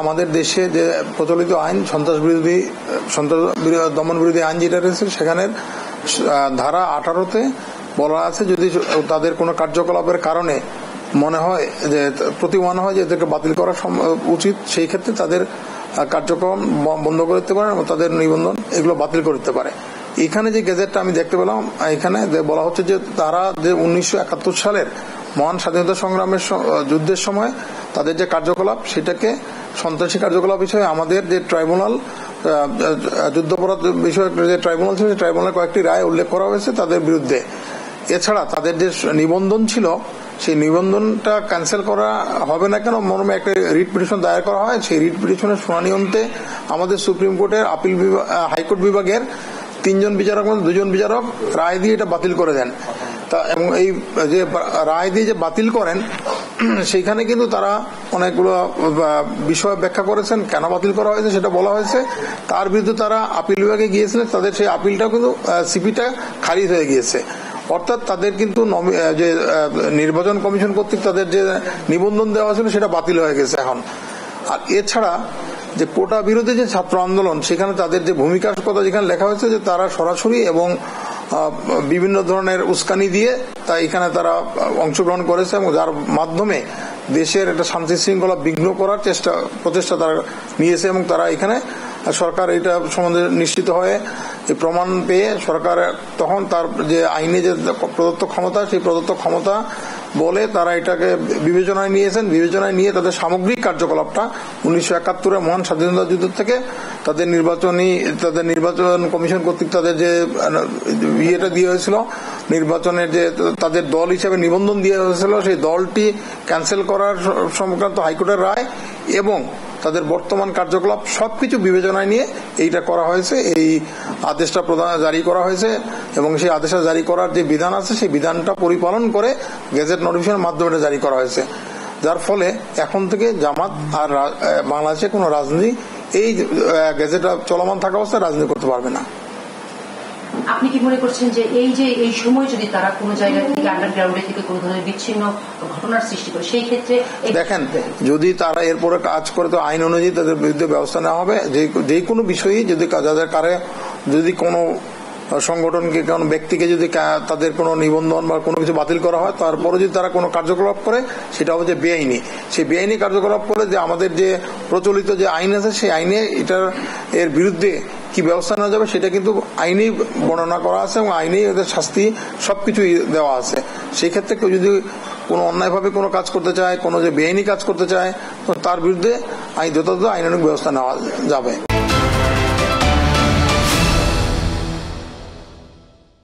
আমাদের দেশে যে প্রচলিত আইন সন্ত্রাস দমন বিরোধী আইন যেটা রয়েছে সেখানে ধারা 18-তে বলা আছে যদি তাদের কোনো কার্যকলাপের কারণে মনে হয় যে প্রতীয়মান হয় যে এদেরকে বাতিল করা উচিত, সেই ক্ষেত্রে তাদের কার্যক্রম বন্ধ করে দিতে পারে এবং তাদের নিবন্ধন এগুলো বাতিল করে দিতে পারে। এখানে যে গেজেটটা আমি দেখতে পেলাম, এখানে বলা হচ্ছে যে তারা যে 1971 সালের মহান স্বাধীনতা সংগ্রামের যুদ্ধের সময় তাদের যে কার্যকলাপ সেটাকে সন্ত্রাসী কার্যকলাপ হিসেবে আমাদের যে ট্রাইব্যুনাল যুদ্ধাপরাধ বিষয়ক যে ট্রাইব্যুনাল ছিল সেই ট্রাইব্যুনালের কয়েকটি রায় উল্লেখ করা হয়েছে তাদের বিরুদ্ধে। এছাড়া তাদের যে নিবন্ধন ছিল সেই নিবন্ধনটা ক্যান্সেল করা হবে না কেন মর্মে একটা রিট পিটিশন দায়ের করা হয়। সেই রিট পিটিশনের শুনানি অন্তে আমাদের সুপ্রিম কোর্টের আপিল হাইকোর্ট বিভাগের 3 জন বিচারক মধ্যে 2 জন বিচারক রায় দিয়ে এটা বাতিল করে দেন। এবং এই যে রায় দিয়ে যে বাতিল করেন সেইখানে কিন্তু তারা অনেকগুলো বিষয় ব্যাখ্যা করেছেন, কেন বাতিল করা হয়েছে সেটা বলা হয়েছে। তার বিরুদ্ধে তারা আপিল বিভাগে গিয়েছিলেন, তাদের সেই আপিলটাও কিন্তু সিপিটা খারিজ হয়ে গিয়েছে। অর্থাৎ তাদের কিন্তু যে নির্বাচন কমিশন কর্তৃক তাদের যে নিবন্ধন দেওয়া ছিল সেটা বাতিল হয়ে গেছে এখন। আর এছাড়া যে কোটা বিরোধী যে ছাত্র আন্দোলন সেখানে তাদের যে ভূমিকার কথা যেখানে লেখা হয়েছে যে তারা সরাসরি এবং বিভিন্ন ধরনের উস্কানি দিয়ে এখানে তারা অংশগ্রহণ করেছে এবং যার মাধ্যমে দেশের একটা শান্তি শৃঙ্খলা বিঘ্ন করার প্রচেষ্টা তারা নিয়েছে এবং তারা এখানে সরকার এটা সম্বন্ধে নিশ্চিত হয়ে প্রমাণ পেয়ে সরকার তখন তার যে আইনে যে প্রদত্ত ক্ষমতা সেই প্রদত্ত ক্ষমতা বলে তারা এটাকে বিবেচনায় নিয়েছেন। বিবেচনায় নিয়ে তাদের সামগ্রিক কার্যকলাপটা 1971 মহান স্বাধীনতা যুদ্ধ থেকে তাদের নির্বাচন কমিশন কর্তৃক তাদের যে ইয়েটা দিয়ে হয়েছিল, নির্বাচনের যে তাদের দল হিসেবে নিবন্ধন দিয়ে হয়েছিল সেই দলটি ক্যান্সেল করার সংক্রান্ত হাইকোর্টের রায় এবং তাদের বর্তমান কার্যকলাপ সবকিছু বিবেচনায় নিয়ে এইটা করা হয়েছে। এই আদেশটা জারি করা হয়েছে এবং সেই আদেশটা জারি করার যে বিধান আছে সেই বিধানটা পরিপালন করে গেজেট নোটিফিকেশনের মাধ্যমে জারি করা হয়েছে। যার ফলে এখন থেকে জামাত আর বাংলাদেশে কোনো রাজনীতি এই গেজেটটা চলমান থাকা অবস্থায় রাজনীতি করতে পারবে না। আপনি কি মনে করছেন যে এই সময় যদি তারা কোনো জায়গা থেকে আন্ডারগ্রাউন্ডে থেকে কোনো ধরনের বিচ্ছিন্ন ঘটনার সৃষ্টি করে সেই ক্ষেত্রে দেখেন যদি তারা এরপরে কাজ করে তো আইন অনুযায়ী তাদের বিরুদ্ধে ব্যবস্থা নেওয়া হবে। যে কোনো বিষয়ে যদি কোনো সংগঠনকে কোনো ব্যক্তিকে যদি তাদের কোনো নিবন্ধন বা কোনো কিছু বাতিল করা হয় তারপরে যদি তারা কোনো কার্যকলাপ করে সেটা হচ্ছে বেআইনি। সেই বেআইনি কার্যকলাপ করে যে আমাদের যে প্রচলিত যে আইন আছে সেই আইনে এর বিরুদ্ধে কি ব্যবস্থা নেওয়া যাবে সেটা কিন্তু আইনেই বর্ণনা করা আছে এবং আইনেই এদের শাস্তি সবকিছুই দেওয়া আছে। সেই ক্ষেত্রে কেউ যদি কোনো অন্যায়ভাবে কোনো কাজ করতে চায়, কোনো যে বেআইনি কাজ করতে চায় তার বিরুদ্ধে যথাযথ আইনানুগ ব্যবস্থা নেওয়া যাবে।